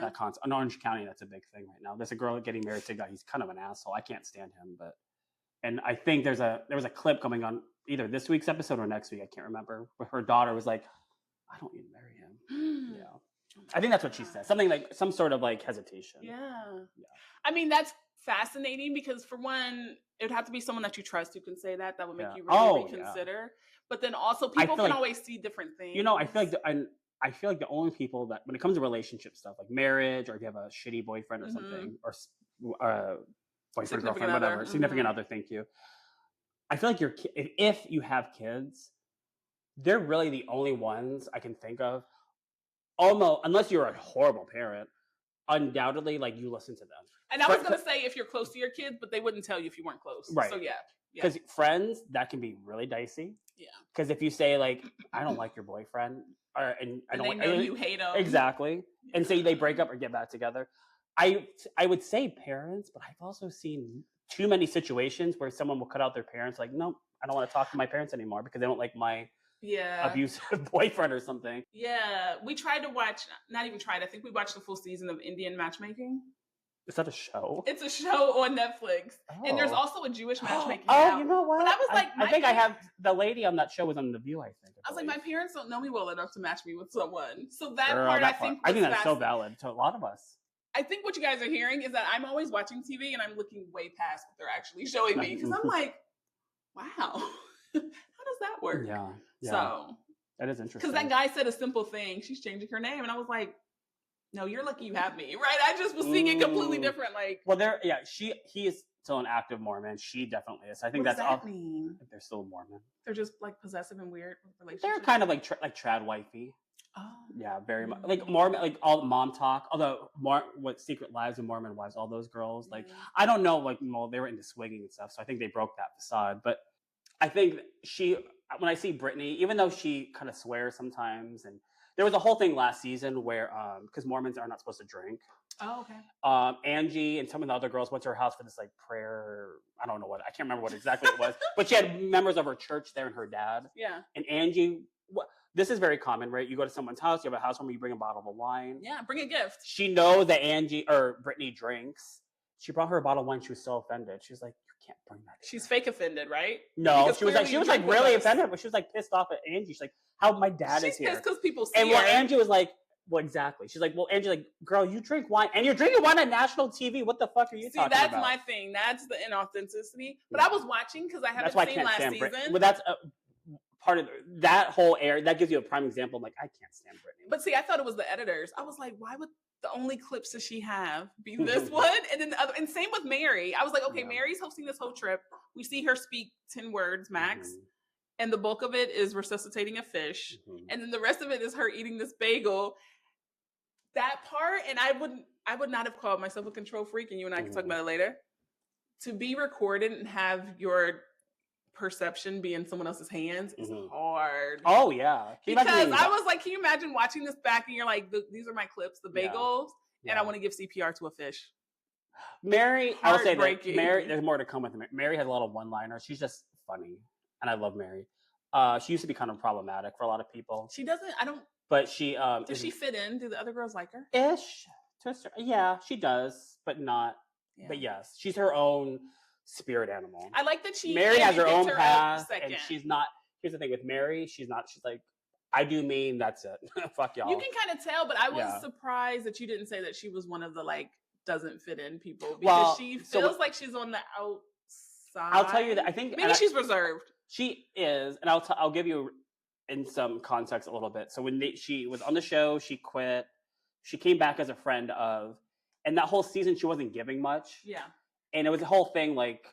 that concept. In Orange County, that's a big thing right now. There's a girl getting married to a guy. He's kind of an asshole. I can't stand him, but... And I think there was a clip coming on either this week's episode or next week. I can't remember. But her daughter was like, I don't need to marry him. Yeah. I think that's what she said. Something like some sort of like hesitation. Yeah. I mean, that's fascinating because for one, it would have to be someone that you trust who can say that. That would make you really reconsider. Yeah. But then also people can always see different things. I feel like the only people that when it comes to relationship stuff like marriage or if you have a shitty boyfriend or something or boyfriend, girlfriend, whatever, significant other, thank you. I feel like if you have kids, they're really the only ones I can think of. Almost, unless you're a horrible parent, undoubtedly, like you listen to them. And I was going to say if you're close to your kids, but they wouldn't tell you if you weren't close. Right. So yeah. Because friends, that can be really dicey. Yeah. Because if you say like, I don't like your boyfriend, and I don't know you hate them. Exactly. And say they break up or get back together. I would say parents, but I've also seen too many situations where someone will cut out their parents. Like, no, I don't want to talk to my parents anymore because they don't like my abusive boyfriend or something. Yeah, we tried to watch. Not even tried. I think we watched the full season of Indian Matchmaking. Is that a show? It's a show on Netflix, and there's also a Jewish matchmaking. Oh, you know what? But I was like, I think I have the lady on that show was on The View. I was like, my parents don't know me well enough to match me with someone. So that part, I think that's so valid to a lot of us. I think what you guys are hearing is that I'm always watching TV and I'm looking way past what they're actually showing me because I'm like, wow, how does that work? Yeah. So that is interesting. Because that guy said a simple thing. She's changing her name, and I was like, no, you're lucky you have me, right? I just was seeing it completely different. Like, well, he is still an active Mormon. She definitely is. I think what that's does that mean? They're still Mormon. They're just like possessive and weird relationships. They're kind of like trad wifey. Oh. Yeah, very much like Mormon, like all mom talk. Although what Secret Lives and Mormon Wives, all those girls, like I don't know, like well, they were into swigging and stuff, so I think they broke that facade. But I think when I see Brittany, even though she kind of swears sometimes, and there was a whole thing last season where because Mormons are not supposed to drink. Oh, okay. Angie and some of the other girls went to her house for this like prayer. I don't know I can't remember what exactly it was, but she had members of her church there and her dad. Yeah. And Angie, this is very common, right? You go to someone's house, you have a housewarming, you bring a bottle of wine. Yeah, bring a gift. She knows that Brittany drinks. She brought her a bottle of wine. She was so offended. She was like, "You can't bring that." She's fake offended, right? No, she was like really offended, but she was like pissed off at Angie. She's like, "How my dad is here?" She's pissed because people see and her. Angie was like, "Well, exactly." She's like, "Well, Angie, like, girl, you drink wine, and you're drinking wine on national TV. What the fuck are you talking about?" See, that's my thing. That's the inauthenticity. But I was watching because I haven't seen last season. But that's part of that whole area. That gives you a prime example. I'm like, I can't stand Brittany. But see, I thought it was the editors. I was like, why would the only clips that she have be this one and then the other? And same with Mary. I was like, okay, Mary's hosting this whole trip. We see her speak 10 words max. And the bulk of it is resuscitating a fish. And then the rest of it is her eating this bagel. That part, and I would not have called myself a control freak, and you and I can talk about it later. To be recorded and have your perception be in someone else's hands is hard. Oh yeah. Because I was like, can you imagine watching this back and you're like, these are my clips, the bagels, and I want to give CPR to a fish. Mary, I will say that Mary, there's more to come with Mary. Mary has a lot of one-liners. She's just funny. And I love Mary. She used to be kind of problematic for a lot of people. She doesn't, but she does she fit in? Do the other girls like her? Ish. Yeah, she does, but not. Yeah. But yes, she's her own spirit animal. I like that Mary has her own path, and she's not. Here's the thing with Mary, she's not. She's like, I do mean that's it. Fuck y'all. You can kind of tell, but I was surprised that you didn't say that she was one of the like doesn't fit in people because she feels like she's on the outside. I'll tell you that I think maybe she's reserved. She is, and I'll give you in some context a little bit. So when she was on the show, she quit. She came back as a friend of, and that whole season she wasn't giving much. Yeah. And it was a whole thing like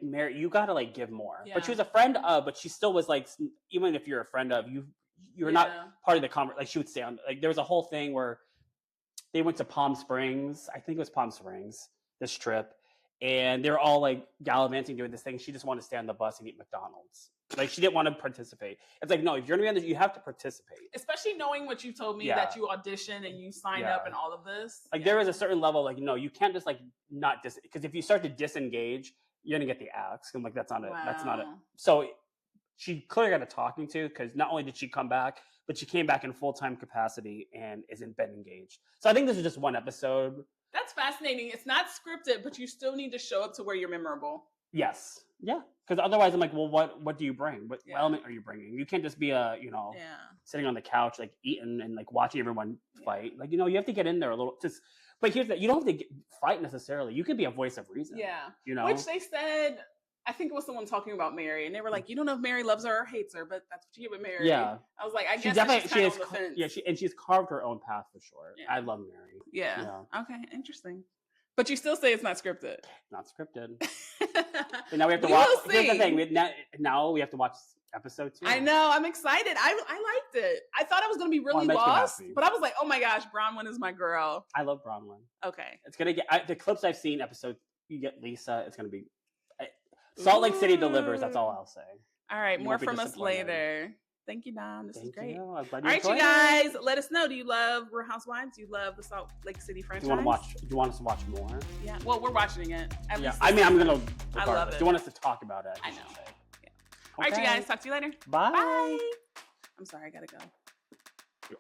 Mary, you gotta like give more. Yeah. But she was a friend of, but she still was like, even if you're a friend of, you're not part of the conversation. Like she would stay on. Like there was a whole thing where they went to Palm Springs. I think it was Palm Springs. This trip, and they were all like gallivanting doing this thing. She just wanted to stay on the bus and eat McDonald's. Like she didn't want to participate. It's like, no, if you're gonna be on this, you have to participate. Especially knowing what you told me that you audition and you sign up and all of this. Like there is a certain level, like, no, you can't just like not because if you start to disengage, you're gonna get the axe. I'm like, that's not it. That's not it. So she clearly got a talking to because not only did she come back, but she came back in full-time capacity and isn't been engaged. So I think this is just one episode. That's fascinating. It's not scripted, but you still need to show up to where you're memorable. Yes. Yeah. Because otherwise I'm like, well, what do you bring? What element are you bringing? You can't just be sitting on the couch, like eating and like watching everyone fight. Like, you have to get in there a little. But here's that. You don't have to fight necessarily. You can be a voice of reason. Yeah. Which they said, I think it was someone talking about Mary, and they were like, you don't know if Mary loves her or hates her, but that's what you get with Mary. Yeah. I was like, I guess she's kind of on the fence. Yeah, and she's carved her own path for sure. Yeah. I love Mary. Yeah. Okay, interesting. But you still say it's not scripted. Not scripted. But now we have to watch. Here's the thing. Now we have to watch episode 2. I know. I'm excited. I liked it. I thought I was going to be really lost, but I was like, oh my gosh, Bronwyn is my girl. I love Bronwyn. Okay. It's going to get the clips I've seen. You get Lisa. It's going to be Salt Lake City delivers. That's all I'll say. All right. More from us later. Thank you, Dom. This is great. All right, you guys, let us know. Do you love Real Housewives? Do you love the Salt Lake City franchise? Do you want us to watch more? Yeah. Well, we're watching it. At least I mean, I'm going to. I love it. Do you want us to talk about it? I know. Yeah. All right, you guys. Talk to you later. Bye. Bye. I'm sorry. I got to go.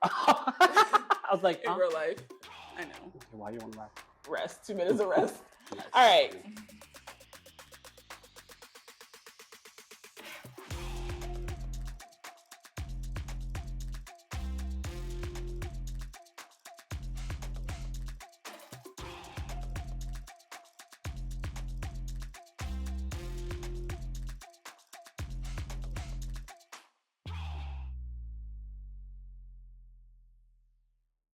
I was like, in real life. I know. Okay, why do you want to laugh? Rest. 2 minutes of rest. All right.